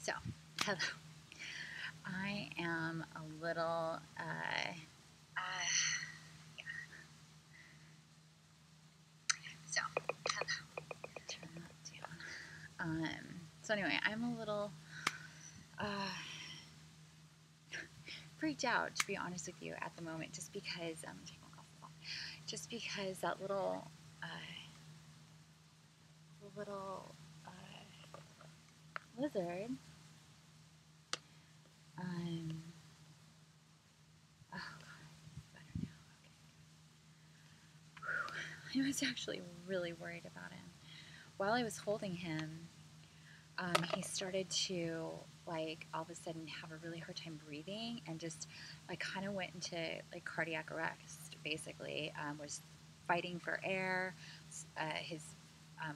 So, hello. I am a little, yeah. So, hello. Turn that down. So anyway, I'm a little, freaked out, to be honest with you, at the moment, just because, take my glasses off. Just because that little, lizard, oh god, better now, okay. I was actually really worried about him. While I was holding him, he started to, like, all of a sudden have a really hard time breathing and just, like, kind of went into, like, cardiac arrest, basically. Was fighting for air. His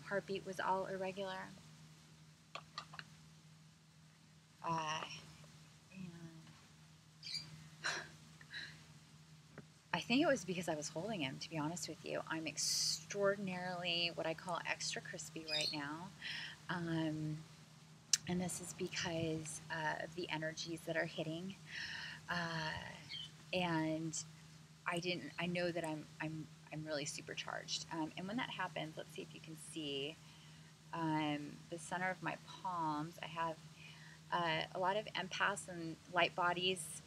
heartbeat was all irregular. And I think it was because I was holding him, to be honest with you. I'm extraordinarily, what I call extra crispy right now. And this is because of the energies that are hitting. And I know that I'm really supercharged. And when that happens, let's see if you can see the center of my palms. I have a lot of empaths and light bodies.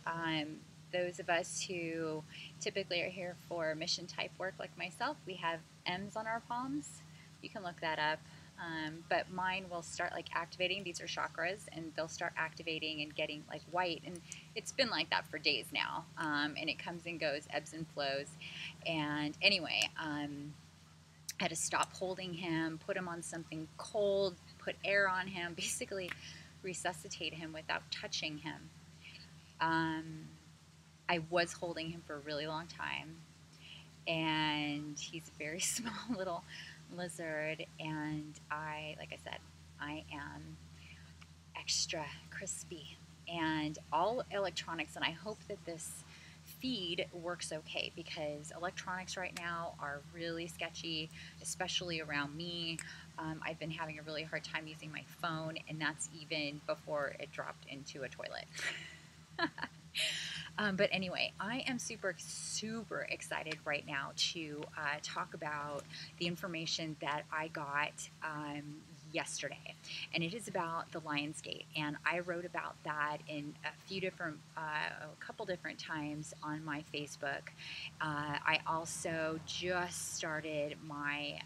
Those of us who typically are here for mission type work like myself, we have M's on our palms. You can look that up. But mine will start, like, activating. These are chakras, and they'll start activating and getting, like, white. And it's been like that for days now. And it comes and goes, ebbs and flows. And anyway, I had to stop holding him, put him on something cold, put air on him, basically resuscitate him without touching him. I was holding him for a really long time, and he's a very small little lizard, and like I said, I am extra crispy and all electronics, and I hope that this feed works okay, because electronics right now are really sketchy, especially around me. I've been having a really hard time using my phone, and that's even before it dropped into a toilet. But anyway, I am super excited right now to talk about the information that I got yesterday, and it is about the Lion's Gate. And I wrote about that in a couple different times on my Facebook. I also just started my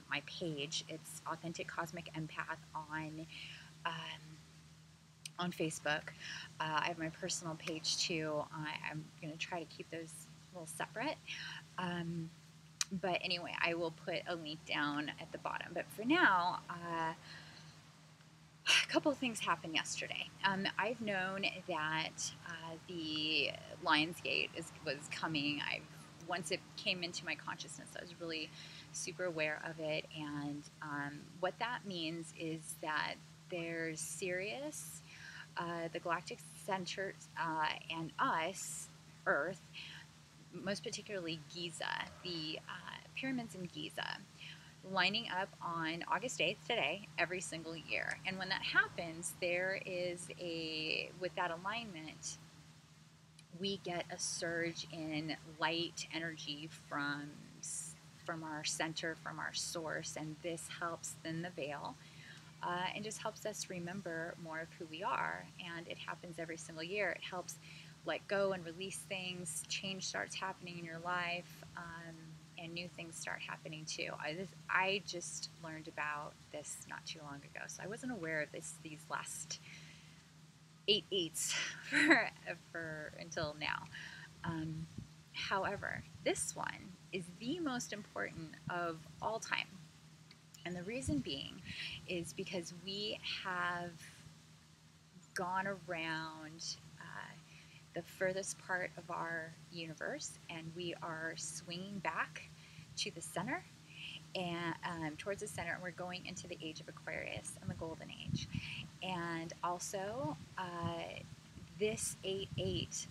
my page. It's Authentic Cosmic Empath on Facebook. I have my personal page too. I'm going to try to keep those a little separate. But anyway, I will put a link down at the bottom. But for now, a couple of things happened yesterday. I've known that the Lion's Gate was coming. Once it came into my consciousness, I was really super aware of it. And what that means is that there's Sirius, the galactic center, and us, Earth, most particularly Giza, the pyramids in Giza, lining up on August 8th, today, every single year. And when that happens, with that alignment, we get a surge in light energy from our center, from our source, and this helps thin the veil. And just helps us remember more of who we are. And it happens every single year. It helps let go and release things. Change starts happening in your life, and new things start happening too. I just learned about this not too long ago, so I wasn't aware of these last 8 8s for until now. However, this one is the most important of all time. And the reason being is because we have gone around the furthest part of our universe, and we are swinging back to the center, and towards the center, and we're going into the age of Aquarius and the Golden Age. And also, this 8/8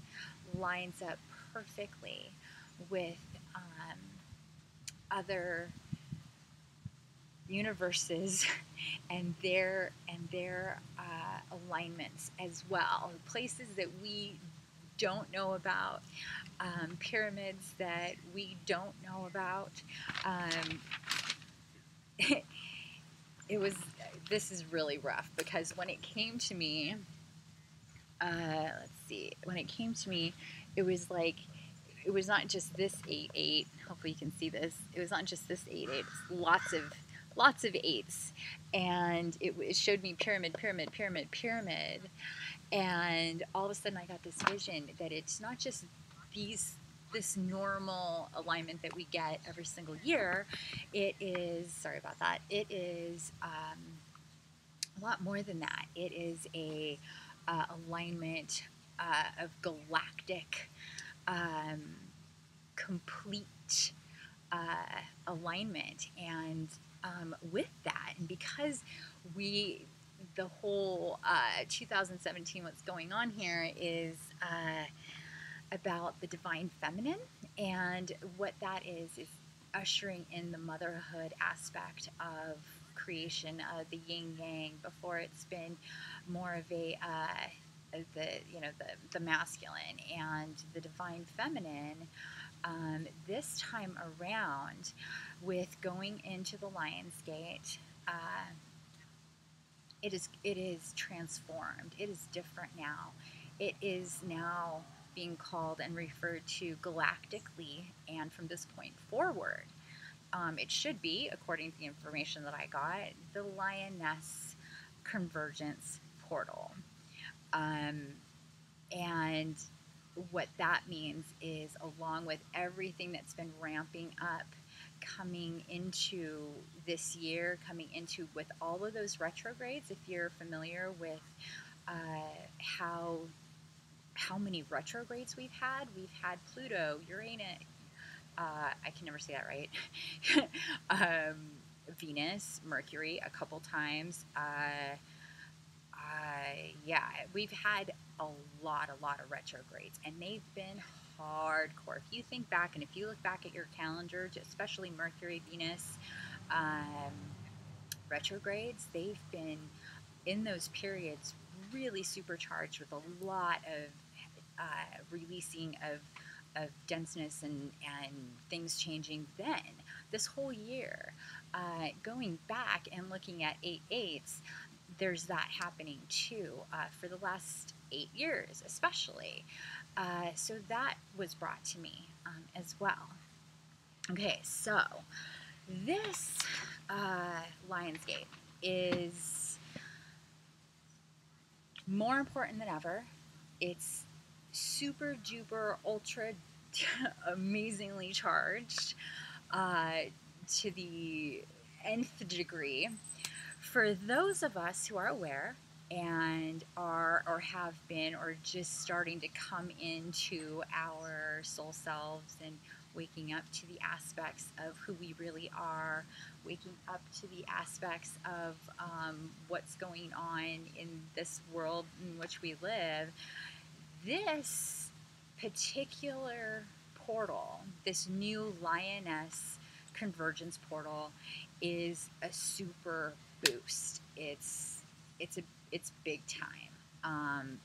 lines up perfectly with other universes and their alignments as well, places that we don't know about, pyramids that we don't know about. It was, this is really rough, because when it came to me, let's see, when it came to me, it was like, it was not just this 8-8. Hopefully you can see this. It was not just this 8-8. Lots of eights, and it showed me pyramid, pyramid, pyramid, pyramid, and all of a sudden I got this vision that it's not just this normal alignment that we get every single year. It is, sorry about that. It is a lot more than that. It is a alignment of galactic, complete alignment. And with that, and because the whole 2017, what's going on here is about the divine feminine, and what that is ushering in the motherhood aspect of creation, the yin yang. Before, it's been more of a the masculine and the divine feminine. This time around, with going into the Lion's Gate, it is transformed. It is different now. It is now being called and referred to galactically, and from this point forward, it should be, according to the information that I got, the Lioness Convergence Portal. And what that means is, along with everything that's been ramping up coming into this year, coming into with all of those retrogrades, if you're familiar with how many retrogrades we've had Pluto, Uranus, I can never say that right, Venus, Mercury a couple times. Yeah, we've had a lot of retrogrades, and they've been hardcore. If you think back, and if you look back at your calendar, especially Mercury, Venus retrogrades, they've been in those periods really supercharged with a lot of releasing of denseness and things changing. Then this whole year, going back and looking at 8/8s, there's that happening too, for the last 8 years especially. So that was brought to me as well. Okay, so this Lionsgate is more important than ever. It's super duper ultra amazingly charged to the nth degree. For those of us who are aware and are or have been or just starting to come into our soul selves and waking up to the aspects of who we really are, waking up to the aspects of what's going on in this world in which we live, this particular portal, this new Lioness Convergence Portal, is a super boost. It's big time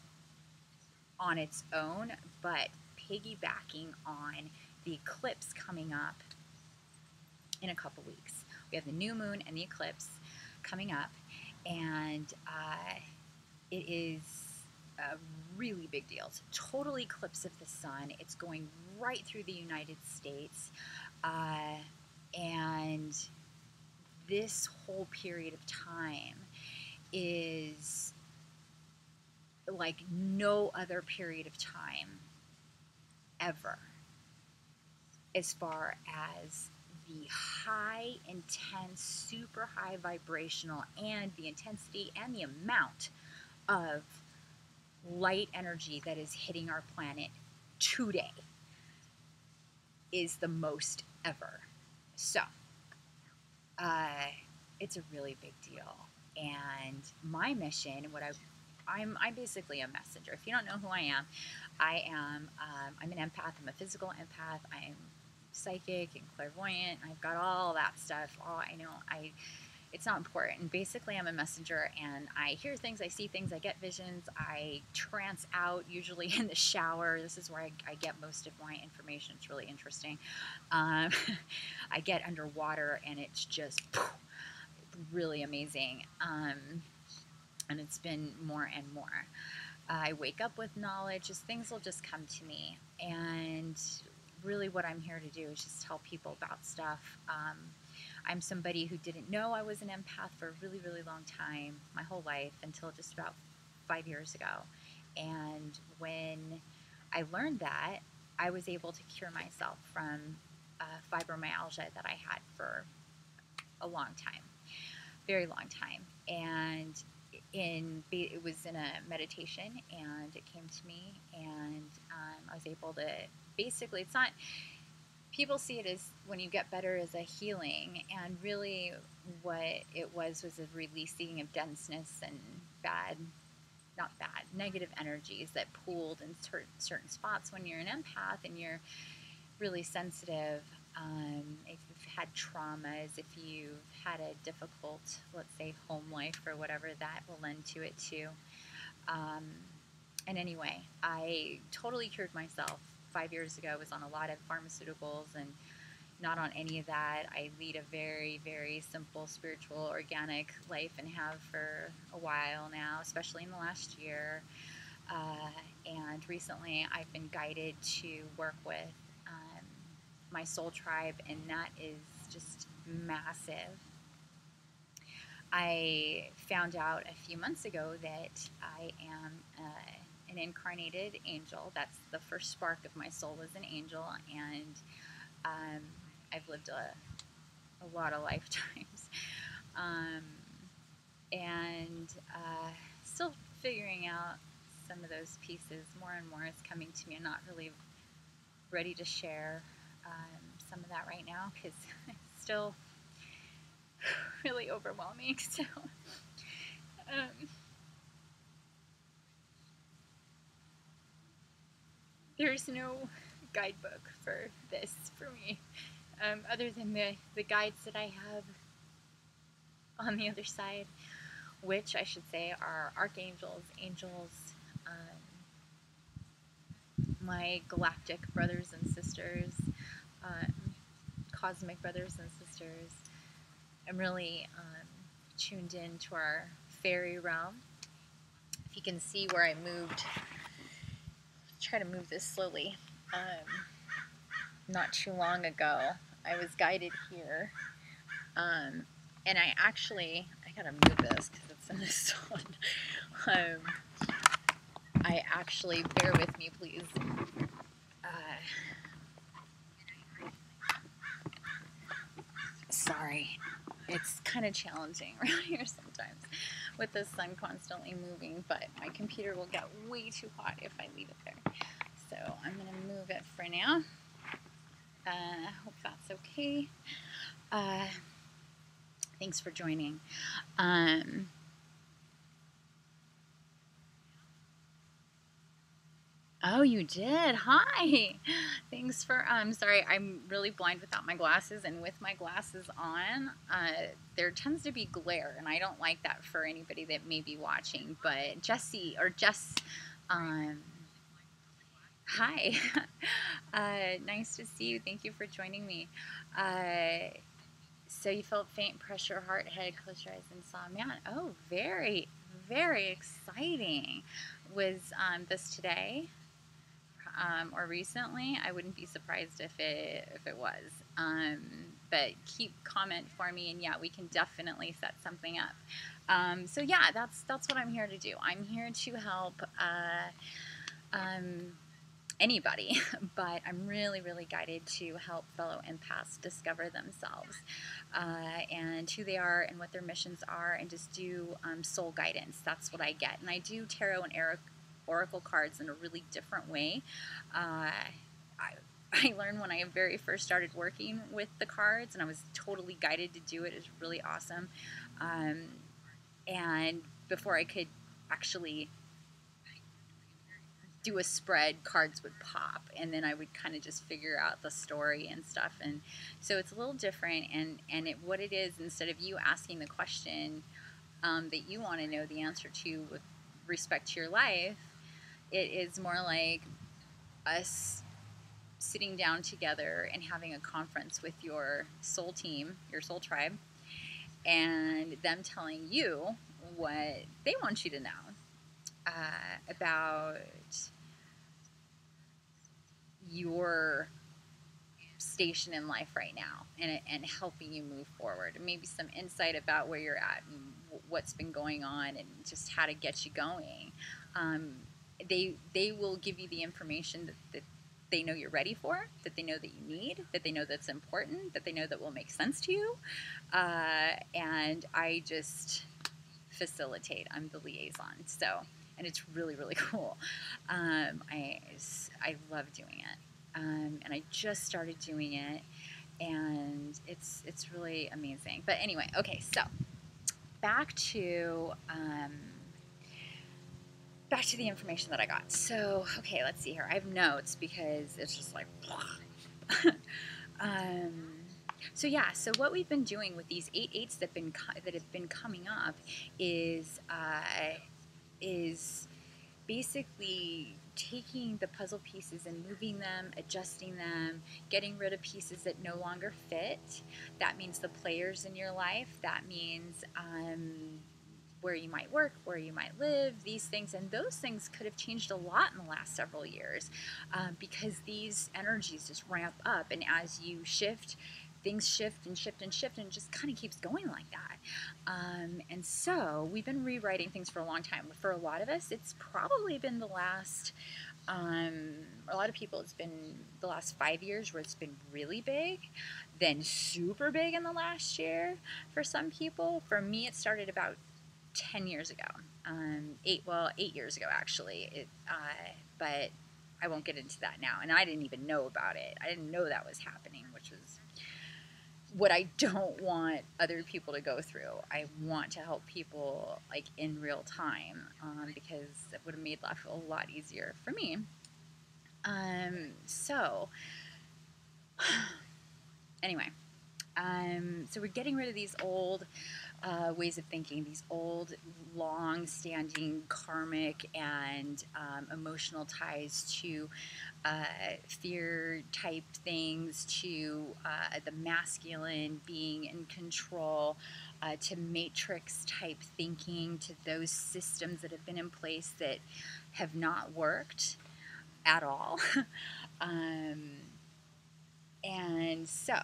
on its own, but piggybacking on the eclipse coming up in a couple weeks. We have the new moon and the eclipse coming up, and it is a really big deal. It's a total eclipse of the sun. It's going right through the United States, and this whole period of time is like no other period of time ever, as far as the high, intense, super high vibrational, and the intensity and the amount of light energy that is hitting our planet today is the most ever. So it's a really big deal. And my mission, I'm basically a messenger. If you don't know who I am, I'm an empath. I'm a physical empath. I'm psychic and clairvoyant. I've got all that stuff. I it's not important. Basically, I'm a messenger, and I hear things, I see things, I get visions, I trance out, usually in the shower. This is where I get most of my information. It's really interesting. Um, I get underwater, and it's just really amazing. And it's been more and more. I wake up with knowledge, just things will just come to me. And really, what I'm here to do is just tell people about stuff. I'm somebody who didn't know I was an empath for a really, really long time, my whole life, until just about 5 years ago. And when I learned that, I was able to cure myself from fibromyalgia that I had for a long time, very long time. And it was in a meditation, and it came to me, and I was able to, basically, it's not, people see it as, when you get better, as a healing, and really what it was a releasing of denseness and negative energies that pooled in certain spots. When you're an empath and you're really sensitive, if you've had traumas, if you've had a difficult, let's say, home life or whatever, that will lend to it too. And anyway, I totally cured myself 5 years ago. I was on a lot of pharmaceuticals and not on any of that. I lead a very, very simple, spiritual, organic life, and have for a while now, especially in the last year. And recently I've been guided to work with my soul tribe, and that is just massive. I found out a few months ago that I am an incarnated angel. That's the first spark of my soul, was an angel, and I've lived a lot of lifetimes, and still figuring out some of those pieces. More and more is coming to me. I'm not really ready to share some of that right now, because it's still really overwhelming. So there's no guidebook for this for me, other than the guides that I have on the other side, which I should say are archangels, angels, my galactic brothers and sisters, cosmic brothers and sisters. I'm really tuned in to our fairy realm. If you can see where I moved, try to move this slowly. Not too long ago, I was guided here, and I gotta move this because it's in the sun. I actually, bear with me, please. Sorry, it's kind of challenging around here sometimes with the sun constantly moving, but my computer will get way too hot if I leave it there. So I'm going to move it for now. Hope that's okay. Thanks for joining. Oh, you did? Hi. Thanks for, sorry, I'm really blind without my glasses, and with my glasses on, there tends to be glare, and I don't like that for anybody that may be watching, but Jess, hi. Nice to see you. Thank you for joining me. So you felt faint pressure, heart, head, close your eyes, and saw a man. Oh, very, very exciting. Was this today? Or recently? I wouldn't be surprised if it was. But comment for me, and yeah, we can definitely set something up. So yeah, that's what I'm here to do. I'm here to help anybody, but I'm really, really guided to help fellow empaths discover themselves, and who they are and what their missions are, and just do soul guidance. That's what I get. And I do tarot and oracle cards in a really different way. I learned when I very first started working with the cards, and I was totally guided to do it. It was really awesome. And before I could actually do a spread, cards would pop, and then I would kind of just figure out the story and stuff. And so it's a little different. And what it is, instead of you asking the question that you want to know the answer to with respect to your life, it is more like us sitting down together and having a conference with your soul team, your soul tribe, and them telling you what they want you to know about your station in life right now, and helping you move forward, and maybe some insight about where you're at and what's been going on and just how to get you going. They will give you the information that they know you're ready for, that they know that you need, that they know that's important, that they know that will make sense to you. And I just facilitate. I'm the liaison. So, and it's really, really cool. I love doing it. And I just started doing it, and it's really amazing. But anyway, okay, so back to the information that I got. So, okay, let's see here. I have notes because it's just like so yeah, so what we've been doing with these 8/8s that have been coming up is basically taking the puzzle pieces and moving them, adjusting them, getting rid of pieces that no longer fit. That means the players in your life. That means where you might work, where you might live, these things. And those things could have changed a lot in the last several years because these energies just ramp up. And as you shift, things shift and shift and shift, and it just kind of keeps going like that. And so we've been rewriting things for a long time. For a lot of us, it's probably been the last, a lot of people, it's been the last 5 years where it's been really big, then super big in the last year for some people. For me, it started about 10 years ago, 8 years ago actually, but I won't get into that now. And I didn't even know about it. I didn't know that was happening, which was what I don't want other people to go through. I want to help people like in real time because it would have made life a lot easier for me. So anyway, so we're getting rid of these old ways of thinking, these old, long-standing karmic and emotional ties to fear-type things, to the masculine being in control, to matrix-type thinking, to those systems that have been in place that have not worked at all. And so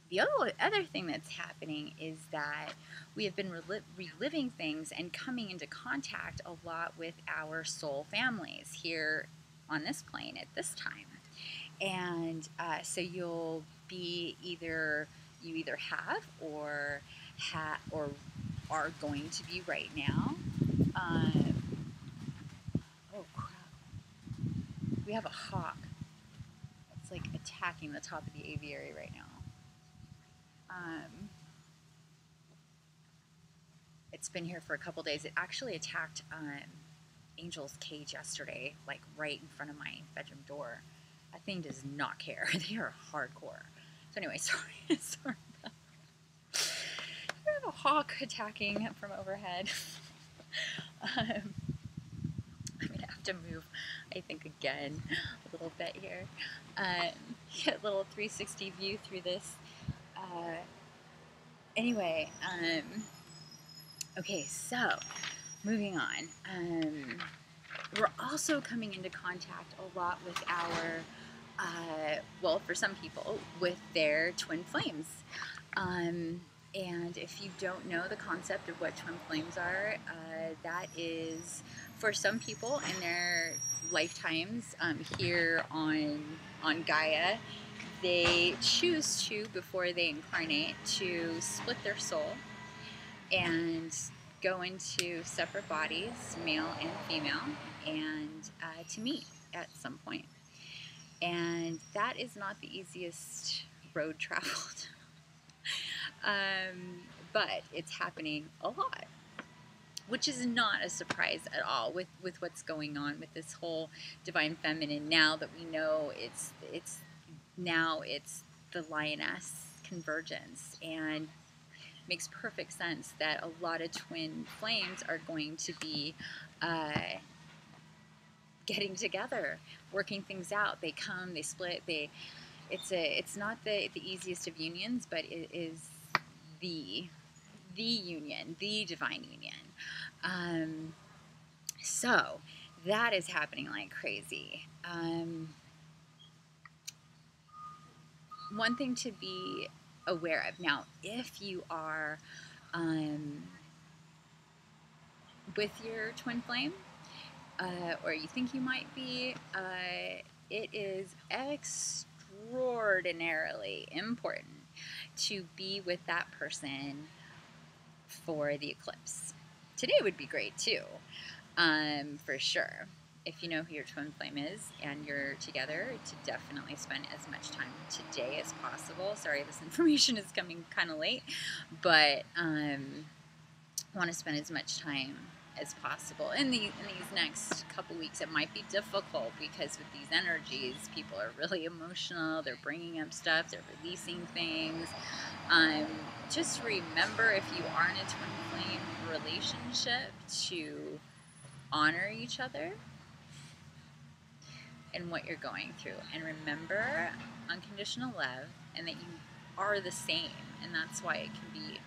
the other thing that's happening is that we have been reliving things and coming into contact a lot with our soul families here on this plane at this time. And so you'll be you either have or are going to be right now. Oh crap! We have a hawk. It's like attacking the top of the aviary right now. It's been here for a couple days. It actually attacked Angel's cage yesterday, like right in front of my bedroom door. That thing does not care. They are hardcore. So anyway, sorry about that. We have a hawk attacking from overhead. I'm gonna have to move, I think, again a little bit here. Get a little 360 view through this. Anyway, okay, so moving on. We're also coming into contact a lot with our, well, for some people, with their twin flames. And if you don't know the concept of what twin flames are, that is for some people in their lifetimes here on Gaia, they choose to, before they incarnate, to split their soul and go into separate bodies, male and female, and to meet at some point. And that is not the easiest road traveled. But it's happening a lot. which is not a surprise at all with what's going on with this whole divine feminine. Now that we know it's the Lioness Convergence, and makes perfect sense that a lot of twin flames are going to be getting together, working things out. They come, they split, it's not the easiest of unions, but it is the union, the divine union. So that is happening like crazy. One thing to be aware of now, if you are with your twin flame, or you think you might be, it is extraordinarily important to be with that person for the eclipse. Today would be great too, for sure. If you know who your twin flame is and you're together, to definitely spend as much time today as possible. Sorry, this information is coming kind of late, but want to spend as much time as possible. In these next couple weeks, it might be difficult because with these energies, people are really emotional. They're bringing up stuff. They're releasing things. Just remember, if you are in a twin flame relationship, to honor each other and what you're going through. And remember unconditional love, and that you are the same. And that's why it can be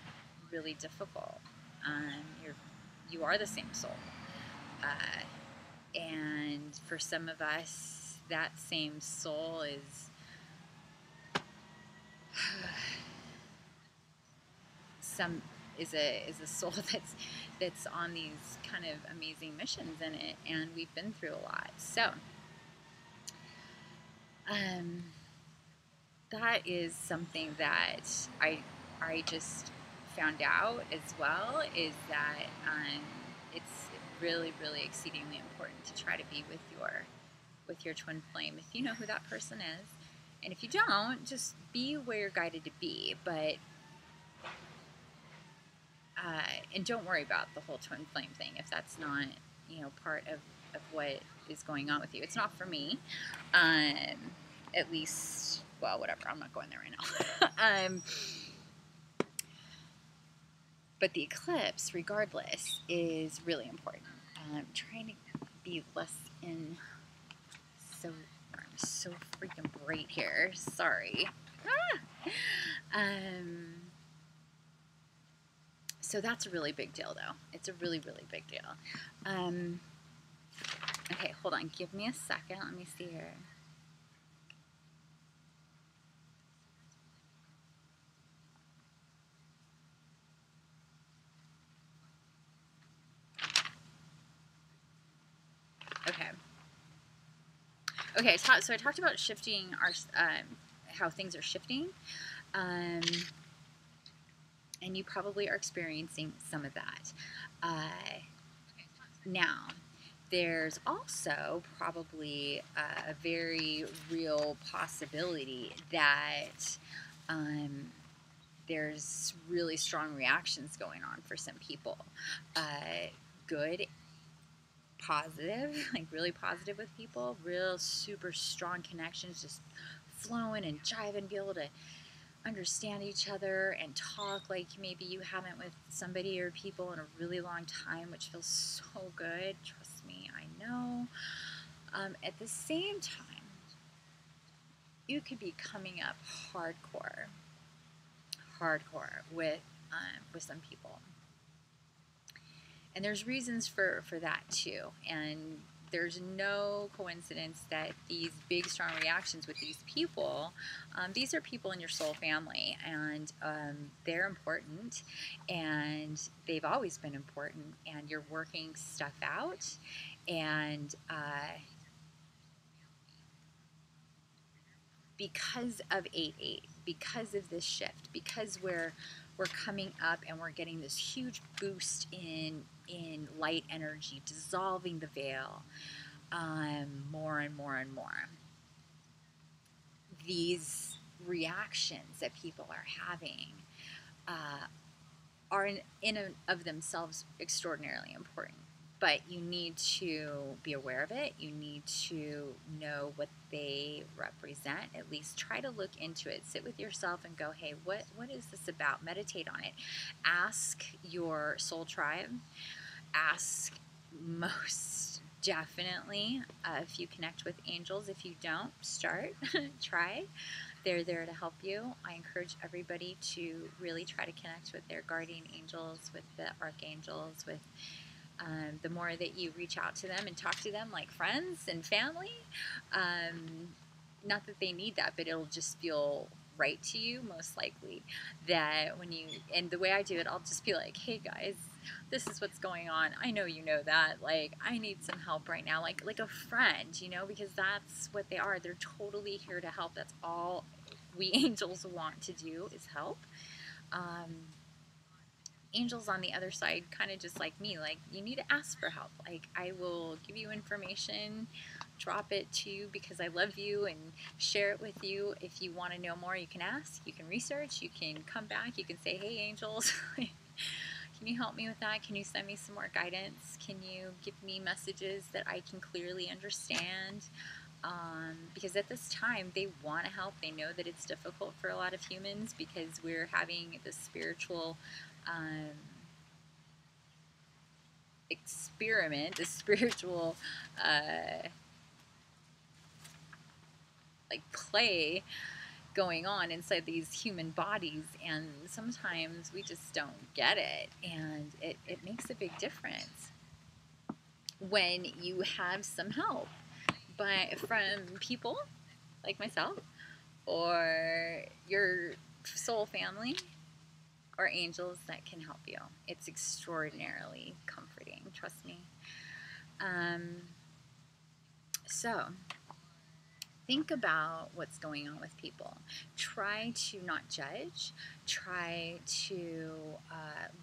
really difficult. You are the same soul. And for some of us, that same soul is a soul that's on these kind of amazing missions in it, and we've been through a lot. So that is something that I just found out as well, is that it's really, really exceedingly important to try to be with your twin flame if you know who that person is. And if you don't, just be where you're guided to be. But and don't worry about the whole twin flame thing if that's not, part of what is going on with you. It's not for me, at least. Well, whatever. I'm not going there right now. But the eclipse, regardless, is really important. I'm trying to be less in. I'm so freaking bright here. Sorry. So that's a really big deal, though. It's a really, really big deal. Okay, hold on. Give me a second. Let me see here. Okay, so I talked about shifting our, how things are shifting, and you probably are experiencing some of that. Now, there's also probably a very real possibility that there's really strong reactions going on for some people. Good, positive, like really positive with people, real super strong connections, just flowing and jiving, be able to understand each other and talk like maybe you haven't with somebody or people in a really long time, which feels so good. Trust me, I know. At the same time, you could be coming up hardcore with some people. And there's reasons for that too. And there's no coincidence that these big, strong reactions with these people, these are people in your soul family, and they're important, and they've always been important, and you're working stuff out. And because of 8-8, because of this shift, because we're coming up and we're getting this huge boost in light energy, dissolving the veil, more and more and more. These reactions that people are having are in and of themselves extraordinarily important. But you need to be aware of it. You need to know what they represent. At least try to look into it. Sit with yourself and go, hey, what is this about? Meditate on it. Ask your soul tribe. Ask most definitely if you connect with angels. If you don't, start. Try. They're there to help you. I encourage everybody to really try to connect with their guardian angels, with the archangels, with the more that you reach out to them and talk to them like friends and family, not that they need that, but it'll just feel right to you, most likely. That when you, and the way I do it, I'll just be like, hey guys, this is what's going on. I know you know that. Like, I need some help right now. Like a friend, you know, because that's what they are. They're totally here to help. That's all we angels want to do is help. Um, Angels on the other side kind of just like me, like, you need to ask for help. Like, I will give you information, drop it to you because I love you, and share it with you. If you want to know more, you can ask, you can research, you can come back, you can say, hey angels, can you help me with that? Can you send me some more guidance? Can you give me messages that I can clearly understand? Because at this time they want to help. They know that it's difficult for a lot of humans because we're having this spiritual um, experiment, this spiritual like play going on inside these human bodies, and sometimes we just don't get it, and it makes a big difference when you have some help from people like myself, or your soul family, or angels that can help you. It's extraordinarily comforting, trust me. So think about what's going on with people. Try to not judge. Try to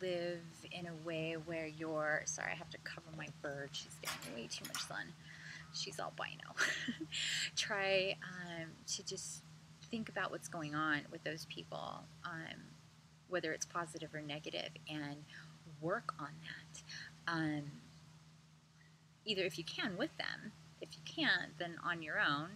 live in a way where you're, sorry, I have to cover my bird. She's getting way too much sun. She's albino. Try to just think about what's going on with those people, whether it's positive or negative, and work on that. Either if you can with them, if you can't, then on your own,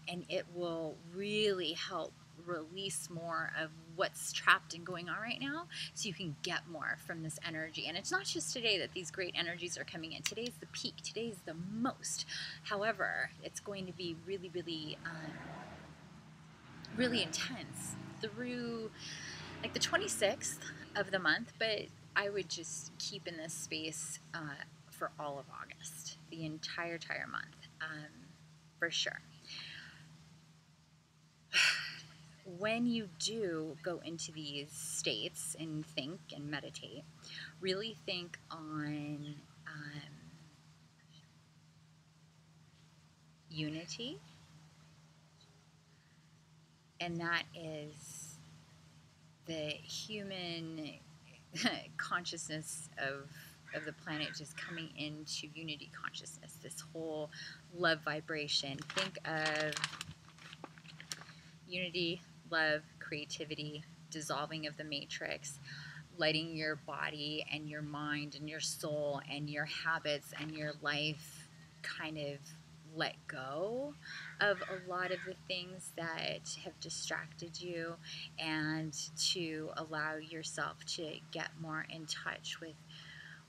and it will really help release more of what's trapped and going on right now, so you can get more from this energy. And it's not just today that these great energies are coming in. Today's the peak. Today's the most. However, it's going to be really, really, really intense through like the 26th of the month. But I would just keep in this space for all of August, the entire month, for sure. When you do go into these states and think and meditate, really think on unity, and that is the human consciousness of the planet just coming into unity consciousness, this whole love vibration. Think of unity, love, creativity, dissolving of the matrix, letting your body and your mind and your soul and your habits and your life kind of let go of a lot of the things that have distracted you, and to allow yourself to get more in touch with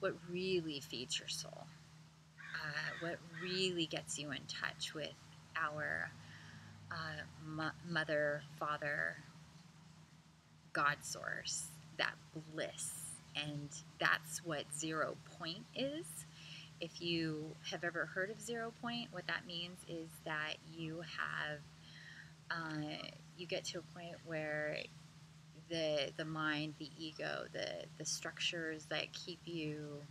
what really feeds your soul, what really gets you in touch with our mother, father, God source, that bliss. And that's what 0 point is. If you have ever heard of 0 point, what that means is that you have, you get to a point where the mind, the ego, the structures that keep you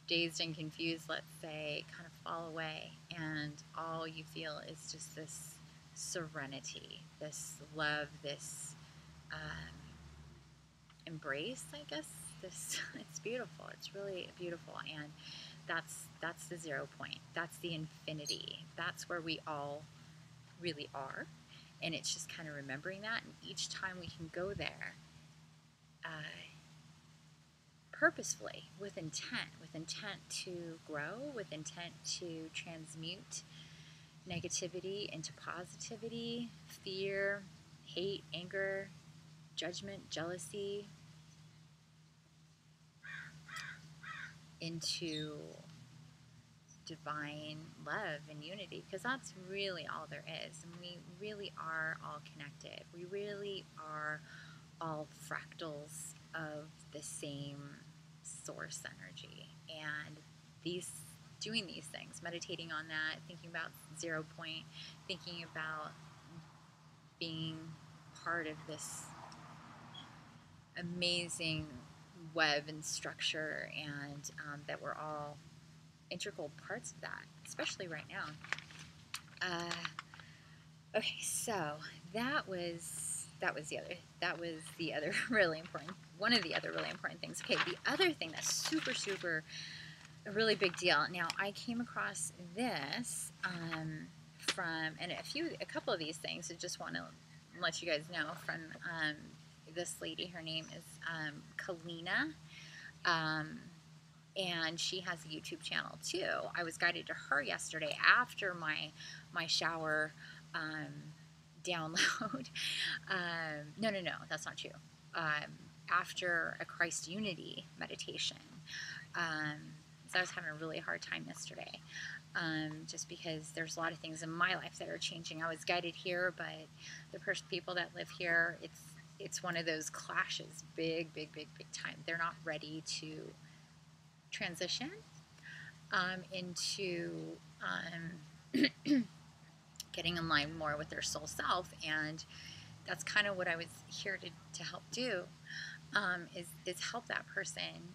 dazed and confused, let's say, kind of fall away, and all you feel is just this serenity, this love, this embrace, I guess. This, it's beautiful. It's really beautiful, and that's the 0 point. That's the infinity. That's where we all really are, and it's just kind of remembering that. And each time we can go there, purposefully, with intent to grow, with intent to transmute negativity into positivity, fear, hate, anger, judgment, jealousy into divine love and unity, because that's really all there is. And we really are all connected. We really are all fractals of the same source energy. And doing these things, meditating on that, thinking about 0 point, thinking about being part of this amazing web and structure, and that we're all integral parts of that, especially right now. Okay, so that was the other really important, one of the other really important things. Okay, the other thing that's super a really big deal. Now, I came across this from, and a couple of these things, I just want to let you guys know, from this lady. Her name is Kalina, and she has a YouTube channel too. I was guided to her yesterday after my shower download. No, that's not true. After a Christ Unity meditation. So I was having a really hard time yesterday, just because there's a lot of things in my life that are changing. I was guided here, but the people that live here, it's one of those clashes, big time. They're not ready to transition into getting in line more with their soul self, and that's kind of what I was here to help do, is help that person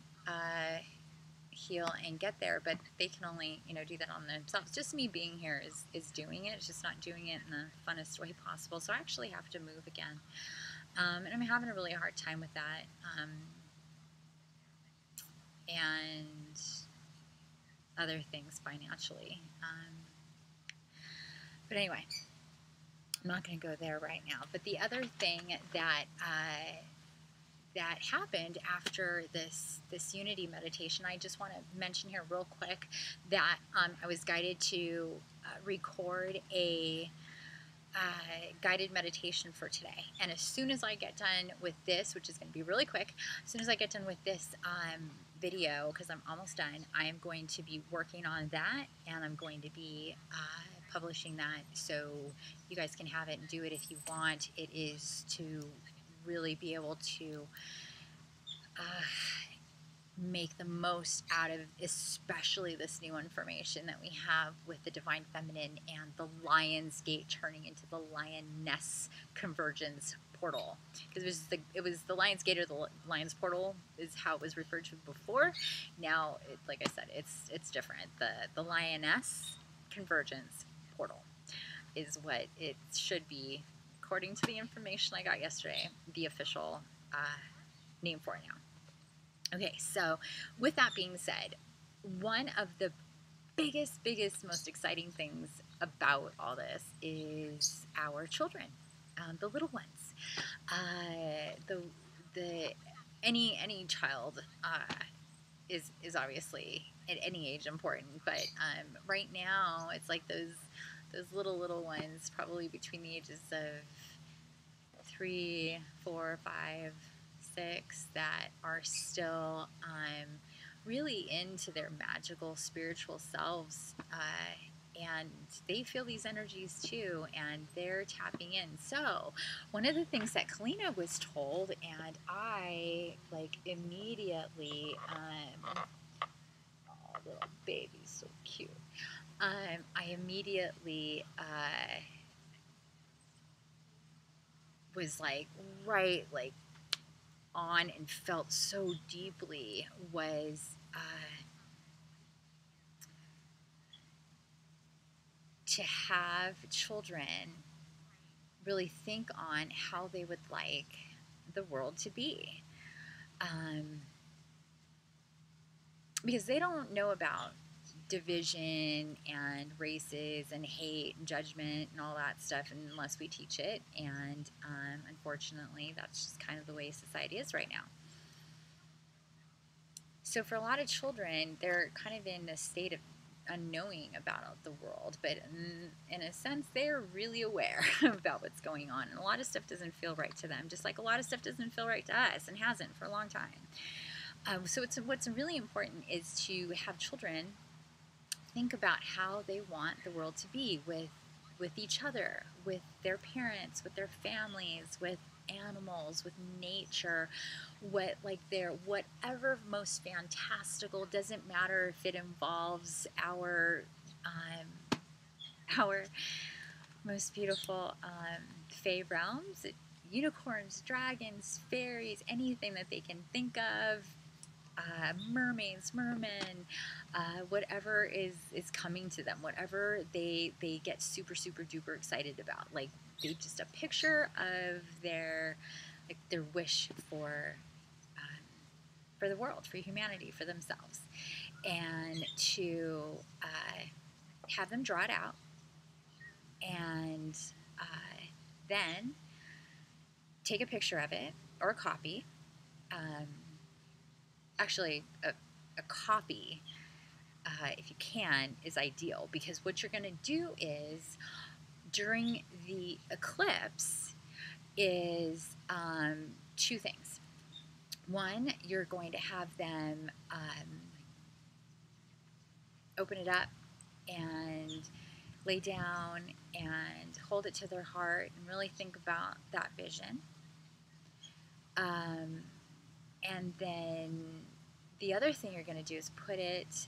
heal and get there. But they can only do that on themselves. Just me being here is doing it. It's just not doing it in the funnest way possible. So I actually have to move again, and I'm having a really hard time with that. And other things financially. But anyway, I'm not going to go there right now. But the other thing that happened after this unity meditation, I just want to mention here real quick that I was guided to record a guided meditation for today. And as soon as I get done with this, which is going to be really quick, as soon as I get done with this video, because I'm almost done, I am going to be working on that, and I'm going to be publishing that so you guys can have it and do it if you want. It is to really be able to make the most out of especially this new information that we have with the Divine Feminine and the Lion's Gate turning into the Lioness Convergence Portal. Because it was the Lion's Gate, or the Lion's Portal is how it was referred to before. Now, like I said, it's different. The Lioness Convergence Portal is what it should be, according to the information I got yesterday, the official name for it now. Okay, so with that being said, one of the biggest, most exciting things about all this is our children, the little ones. Any child is obviously at any age important, but right now it's like those little ones, probably between the ages of 3, 4, 5, 6, that are still really into their magical spiritual selves, and they feel these energies too, and they're tapping in. So one of the things that Kalina was told, and I immediately, oh, little baby's so cute, I immediately was right on and felt so deeply, was to have children really think on how they would like the world to be, because they don't know about division and races and hate and judgment and all that stuff unless we teach it, and unfortunately that's just kind of the way society is right now. So for a lot of children, they're kind of in a state of unknowing about the world, but in a sense, they're really aware about what's going on. And a lot of stuff doesn't feel right to them, just like a lot of stuff doesn't feel right to us and hasn't for a long time. So what's really important is to have children think about how they want the world to be with each other, with their parents, with their families, with animals, with nature, whatever most fantastical. Doesn't matter if it involves our most beautiful fae realms, unicorns, dragons, fairies, anything that they can think of, mermaids, mermen, whatever is coming to them, whatever they get super duper excited about. Like, they just a picture of their wish for the world, for humanity, for themselves, and to have them draw it out, and then take a picture of it or a copy. Actually, a copy, if you can, is ideal, because what you're going to do is, during the eclipse, is two things. One, you're going to have them open it up and lay down and hold it to their heart and really think about that vision. And then the other thing you're going to do is put it,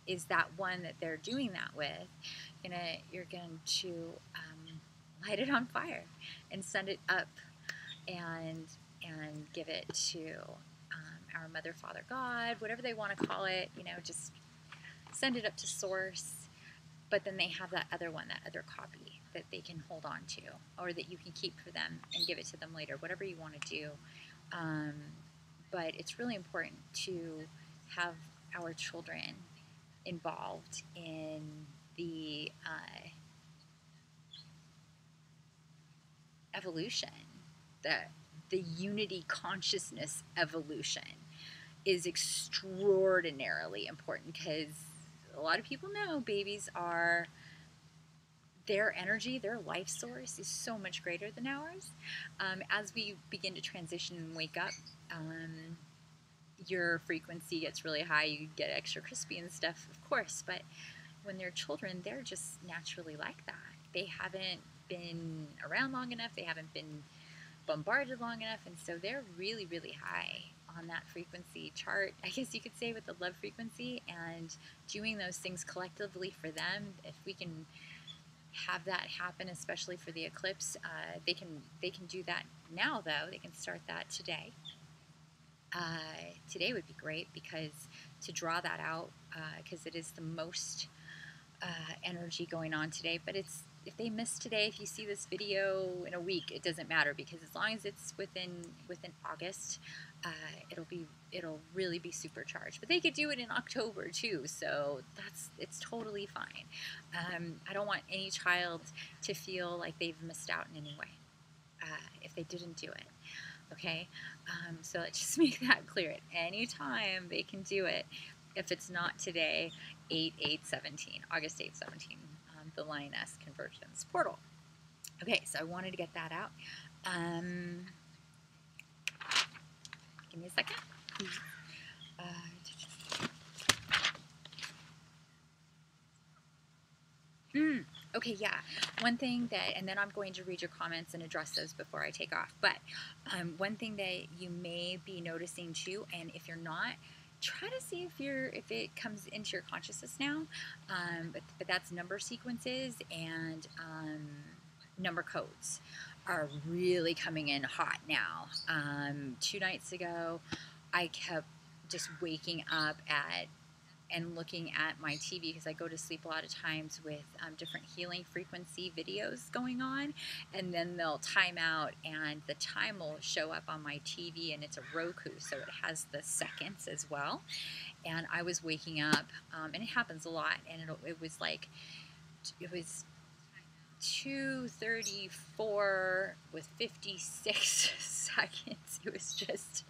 is that one that they're doing that with, you're going to light it on fire and send it up and give it to our Mother, Father, God, whatever they want to call it, just send it up to source. But then they have that other one, that other copy that they can hold on to, or that you can keep for them and give it to them later, whatever you want to do. But it's really important to have our children involved in the evolution, the unity consciousness evolution is extraordinarily important, because a lot of people know babies are, their energy, their life source is so much greater than ours. As we begin to transition and wake up, your frequency gets really high, you get extra crispy and stuff, of course, but when they're children, they're just naturally like that. They haven't been around long enough, they haven't been bombarded long enough, and so they're really high on that frequency chart, I guess you could say, with the love frequency. And doing those things collectively for them, if we can have that happen, especially for the eclipse, they can do that now, though. They can start that today. Today would be great, because to draw that out, because it is the most energy going on today. But if they miss today, if you see this video in a week, it doesn't matter, because as long as it's within August, it'll really be supercharged. But they could do it in October too, so it's totally fine. I don't want any child to feel like they've missed out in any way if they didn't do it. Okay, so let's just make that clear. At any time they can do it. If it's not today, 8/8/17, August 8th, 17, the Lioness Convergence Portal. Okay, so I wanted to get that out. Give me a second. Okay, yeah. One thing that, and then I'm going to read your comments and address those before I take off. But one thing that you may be noticing too, and if you're not, try to see if it comes into your consciousness now. But that's number sequences and number codes are really coming in hot now. 2 nights ago, I kept just waking up and looking at my TV, because I go to sleep a lot of times with different healing frequency videos going on, and then they'll time out and the time will show up on my TV, and it's a Roku, so it has the seconds as well. And I was waking up, and it happens a lot, and it was 2:34 with 56 seconds. It was just,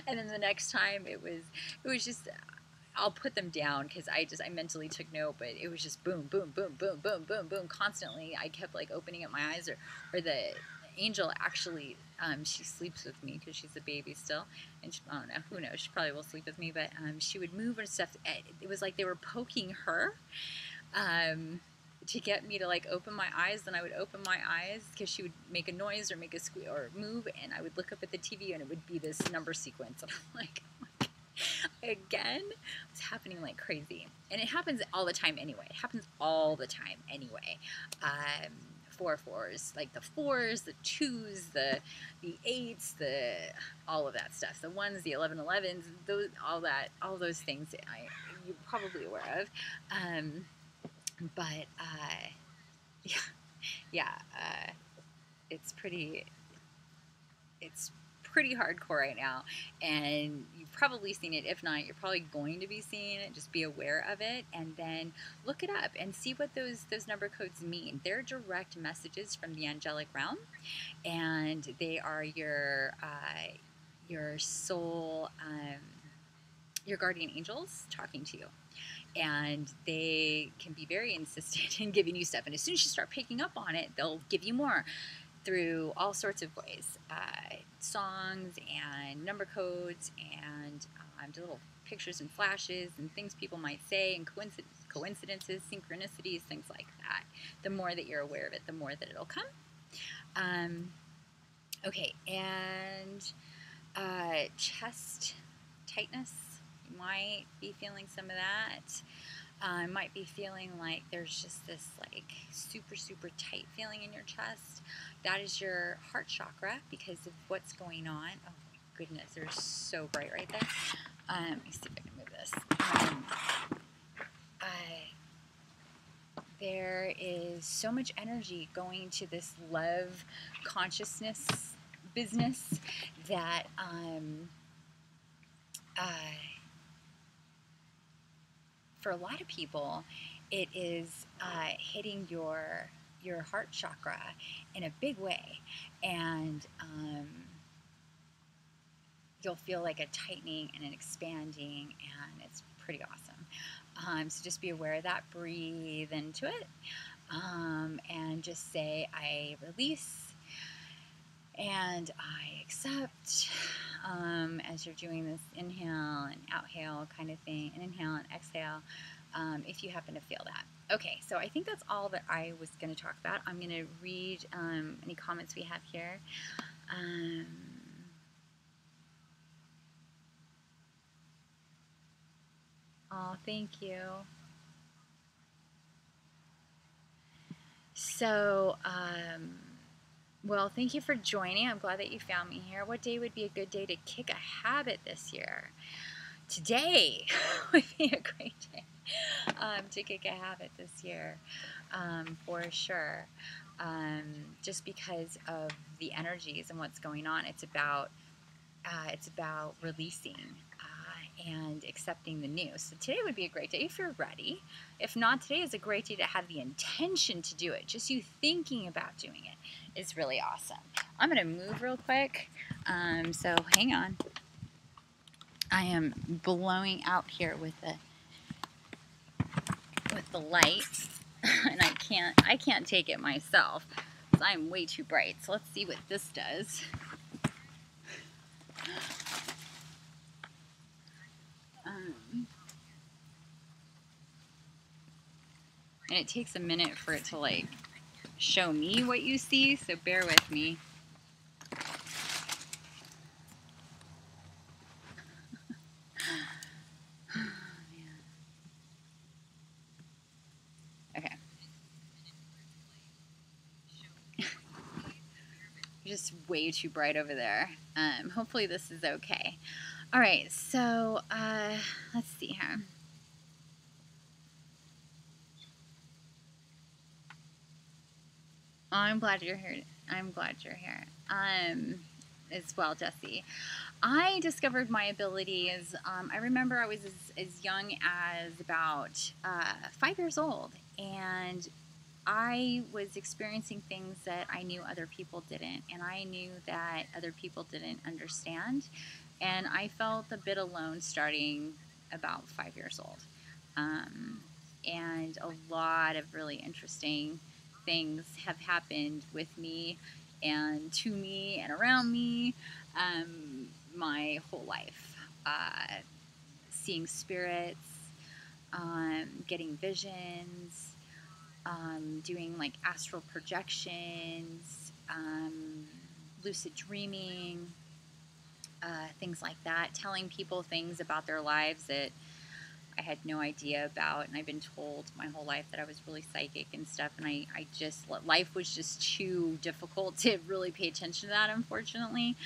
and then the next time it was just, I'll put them down because I mentally took note, but it was just boom, boom, boom, boom, boom, boom, boom, constantly. I kept like opening up my eyes, or the angel actually, she sleeps with me because she's a baby still, and she, I don't know, who knows, she probably will sleep with me, but she would move and stuff. It was like they were poking her, to get me to like open my eyes. Then I would open my eyes because she would make a noise or make a squeak or move, and I would look up at the TV and it would be this number sequence, and I'm like, again, it's happening like crazy. And it happens all the time anyway. It happens all the time anyway. 4 4s, like the 4s, the 2s, the 8s, the all of that stuff. The 1s, the 11 11s, those, all those things you're probably aware of. But yeah, yeah, it's pretty hardcore right now, and you've probably seen it. If not, you're probably going to be seeing it. Just be aware of it, and then look it up and see what those number codes mean. They're direct messages from the angelic realm, and they are your soul, your guardian angels talking to you. And they can be very insistent in giving you stuff, and as soon as you start picking up on it, they'll give you more through all sorts of ways, songs and number codes and little pictures and flashes and things people might say, and coincidences, synchronicities, things like that. The more that you're aware of it, the more that it'll come. Okay, and chest tightness. You might be feeling some of that. Might be feeling like there's just this like super, super tight feeling in your chest. That is your heart chakra because of what's going on. Oh my goodness, they're so bright right there. Let me see if I can move this. There is so much energy going to this love consciousness business that for a lot of people, it is hitting your heart chakra in a big way, and you'll feel like a tightening and an expanding, and it's pretty awesome. So just be aware of that. Breathe into it, and just say, I release and I accept. As you're doing this inhale and outhale kind of thing, and inhale and exhale, if you happen to feel that. Okay, so I think that's all that I was going to talk about. I'm going to read any comments we have here. Oh, thank you. So, well, thank you for joining. I'm glad that you found me here. What day would be a good day to kick a habit this year? Today would be a great day to kick a habit this year, for sure. Just because of the energies and what's going on, it's about releasing and accepting the new. So today would be a great day if you're ready. If not, today is a great day to have the intention to do it. Just you thinking about doing it is really awesome. I'm going to move real quick. So hang on. I am blowing out here with the light, and I can't take it myself because I'm way too bright. So let's see what this does. And it takes a minute for it to like show me what you see, so bear with me. Okay. Just way too bright over there. Hopefully this is okay. All right, so let's see here. Oh, I'm glad you're here. I'm glad you're here. As well, Jesse. I discovered my abilities. I remember I was as young as about 5 years old, and I was experiencing things that I knew other people didn't, and I knew that other people didn't understand, and I felt a bit alone starting about 5 years old. Um, and a lot of really interesting things have happened with me and to me and around me my whole life. Seeing spirits, getting visions, doing like astral projections, lucid dreaming, things like that, telling people things about their lives that I had no idea about. And I've been told my whole life that I was really psychic and stuff. And I just, life was just too difficult to really pay attention to that, unfortunately.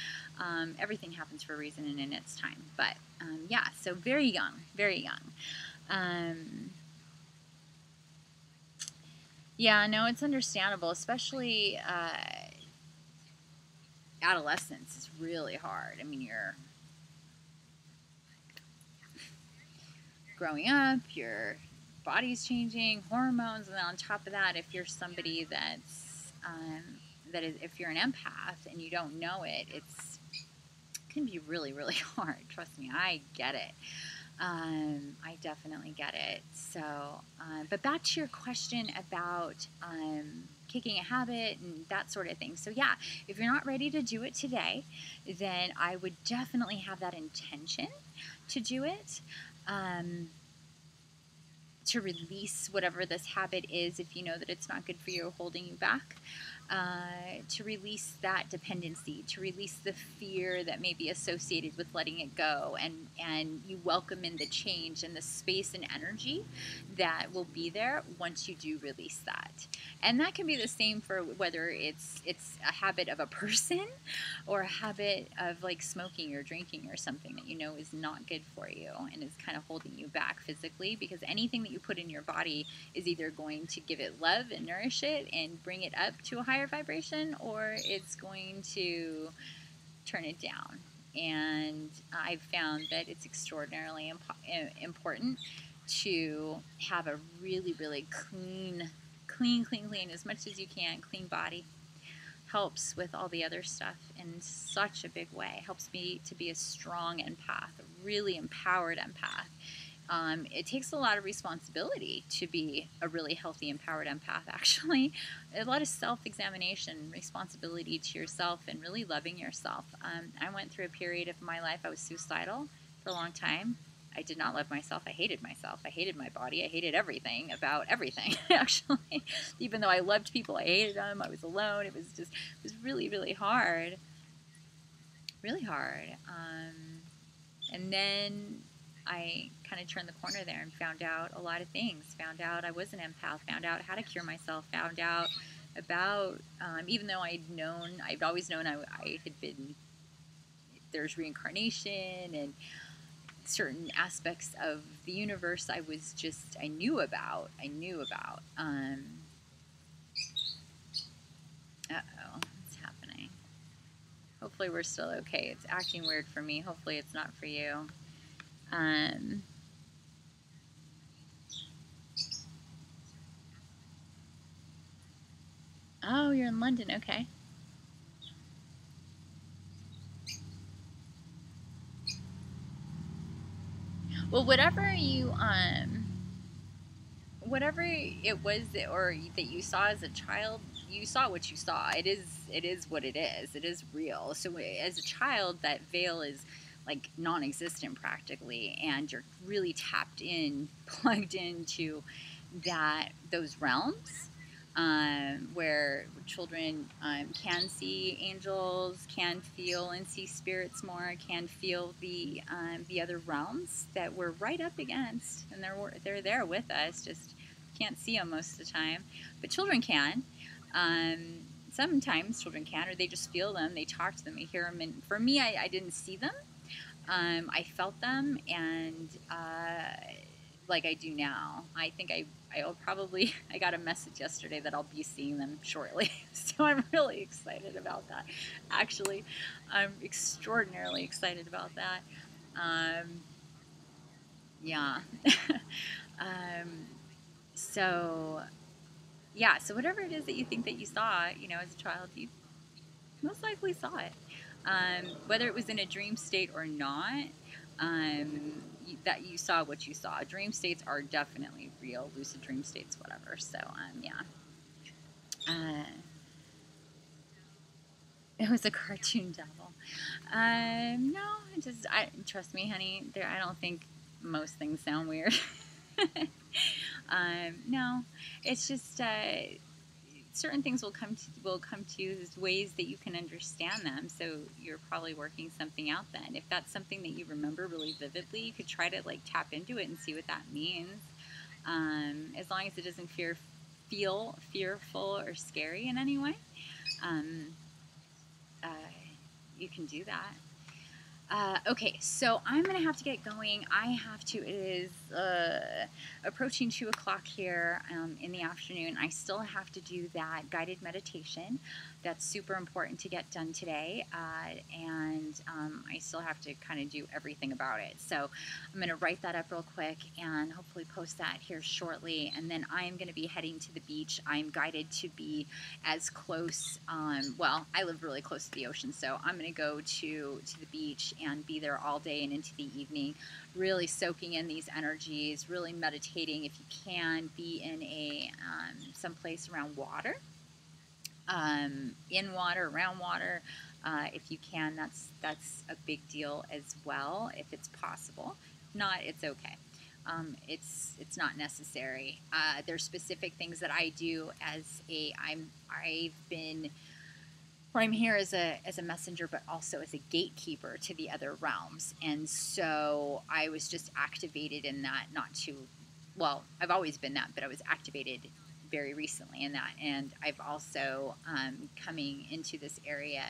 Everything happens for a reason and in its time. But yeah, so very young, very young. Yeah, no, it's understandable, especially adolescence is really hard. I mean, you're growing up, your body's changing, hormones, and then on top of that, if you're somebody that's if you're an empath and you don't know it, it can be really, really hard. Trust me, I get it. I definitely get it. So, but back to your question about kicking a habit and that sort of thing. So, yeah, if you're not ready to do it today, then I would definitely have that intention to do it. To release whatever this habit is, if you know that it's not good for you or holding you back, to release that dependency, to release the fear that may be associated with letting it go, and you welcome in the change and the space and energy that will be there once you do release that. And that can be the same for whether it's a habit of a person or a habit of like smoking or drinking or something that you know is not good for you and is kind of holding you back physically, because anything that you put in your body is either going to give it love and nourish it and bring it up to a higher vibration, or it's going to turn it down. And I've found that it's extraordinarily important to have a really, really clean, as much as you can, clean body. Helps with all the other stuff in such a big way. Helps me to be a strong empath, a really empowered empath. It takes a lot of responsibility to be a really healthy, empowered empath, actually. A lot of self-examination, responsibility to yourself, and really loving yourself. I went through a period of my life, I was suicidal for a long time. I did not love myself. I hated myself. I hated my body. I hated everything about everything, actually. Even though I loved people, I hated them. I was alone. It was really, really hard. Really hard. And then I kind of turned the corner there and found out a lot of things. Found out I was an empath. Found out how to cure myself. Found out about, even though I'd always known I had been, there's reincarnation and certain aspects of the universe I knew about. Uh-oh, what's happening? Hopefully we're still okay. It's acting weird for me. Hopefully it's not for you. Oh, you're in London. Okay. Well, whatever it was that you saw as a child, you saw what you saw. It is what it is. It is real. So as a child, that veil is like non-existent practically, and you're really tapped in, plugged into those realms. Where children can see angels, can feel and see spirits more, can feel the other realms that we're right up against, and they're there with us. Just can't see them most of the time, but children can. Sometimes children can, or they just feel them. They talk to them. They hear them. And for me, I didn't see them. I felt them, and like I do now. I think I'll probably, I got a message yesterday that I'll be seeing them shortly. So I'm really excited about that. Actually, I'm extraordinarily excited about that. Yeah. um, so yeah, so whatever it is that you think that you saw, you know, as a child, you most likely saw it. Whether it was in a dream state or not, that you saw what you saw. Dream states are definitely real, lucid dream states, whatever. So, yeah. Uh, it was a cartoon devil. No, trust me, honey. I don't think most things sound weird. No, it's just certain things will come to you as ways that you can understand them. So you're probably working something out then. If that's something that you remember really vividly, you could try to like tap into it and see what that means. As long as it doesn't feel fearful or scary in any way, um, uh, you can do that. Okay, so I'm gonna have to get going. It is approaching 2 o'clock here in the afternoon. I still have to do that guided meditation. That's super important to get done today. And I still have to kind of do everything about it. So I'm gonna write that up real quick and hopefully post that here shortly. And then I'm gonna be heading to the beach. I'm guided to be as close, well, I live really close to the ocean, so I'm going to go to the beach and be there all day and into the evening, really soaking in these energies, really meditating. If you can, be in a someplace around water, in water, around water. If you can, that's a big deal as well, if it's possible. If not, it's okay. It's not necessary. There's specific things that I do as I'm here as a messenger, but also as a gatekeeper to the other realms. And so I was just activated in that, not too well, I've always been that, but I was activated very recently in that. And I've also coming into this area.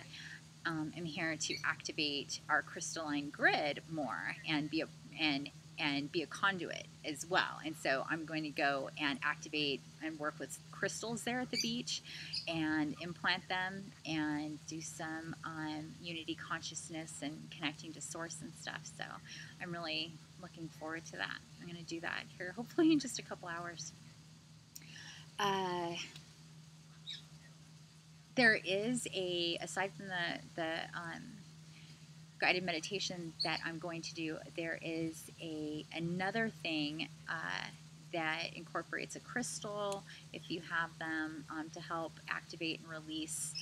I'm here to activate our crystalline grid more and be a conduit as well. And so I'm going to go and activate and work with crystals there at the beach and implant them and do some unity consciousness and connecting to source and stuff. So I'm really looking forward to that. I'm going to do that here hopefully in just a couple hours. There is aside from the guided meditation that I'm going to do, there is another thing that incorporates a crystal, if you have them, to help activate and release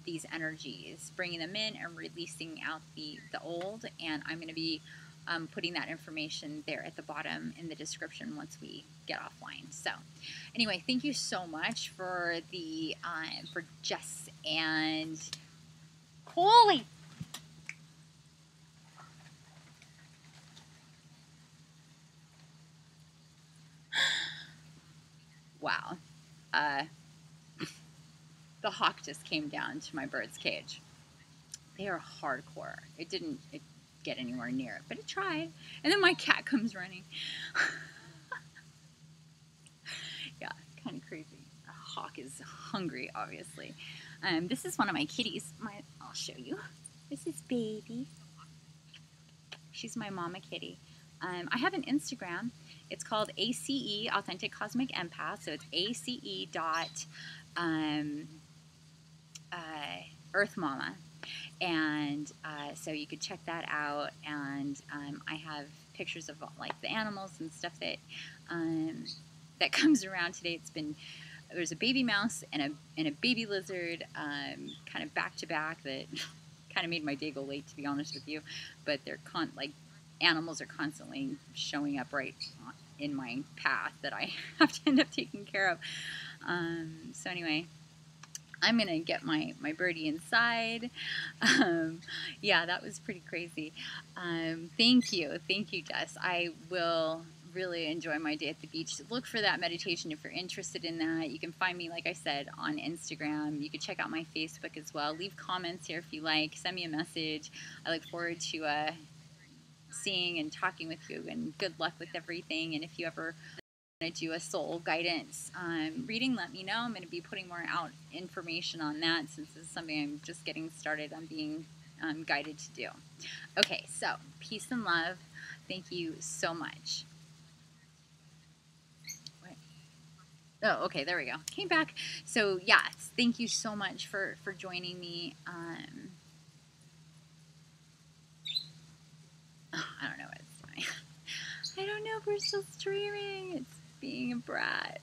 these energies, bringing them in and releasing out the old. And I'm going to be putting that information there at the bottom in the description once we get offline. So anyway, thank you so much for Jess and holy wow. Uh, the hawk just came down to my bird's cage. They are hardcore. It didn't get anywhere near it, but it tried. And then my cat comes running. Yeah, kind of crazy. A hawk is hungry, obviously. This is one of my kitties. I'll show you. This is Baby. She's my mama kitty. I have an Instagram. It's called ACE, Authentic Cosmic Empath. So it's ACE dot Earth Mama. And so you could check that out. And I have pictures of like the animals and stuff that comes around today. There's a baby mouse and a baby lizard, kind of back to back, that kind of made my day go late, to be honest with you. But they're animals are constantly showing up right in my path that I have to end up taking care of. So anyway, I'm going to get my birdie inside. Yeah, that was pretty crazy. Thank you, Jess. I will really enjoy my day at the beach. Look for that meditation if you're interested in that. You can find me, like I said, on Instagram. You can check out my Facebook as well. Leave comments here if you like. Send me a message. I look forward to seeing and talking with you, and good luck with everything. And if you ever want to do a soul guidance reading, let me know. I'm going to be putting more out information on that, since this is something I'm just getting started on being guided to do. Okay, so peace and love. Thank you so much. Oh, okay, there we go. Came back. So yes, thank you so much for joining me. Oh, I don't know what it's doing. I don't know if we're still streaming. It's being a brat.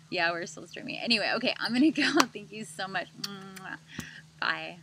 Yeah, we're still streaming. Anyway, okay, I'm gonna go. Thank you so much. Bye.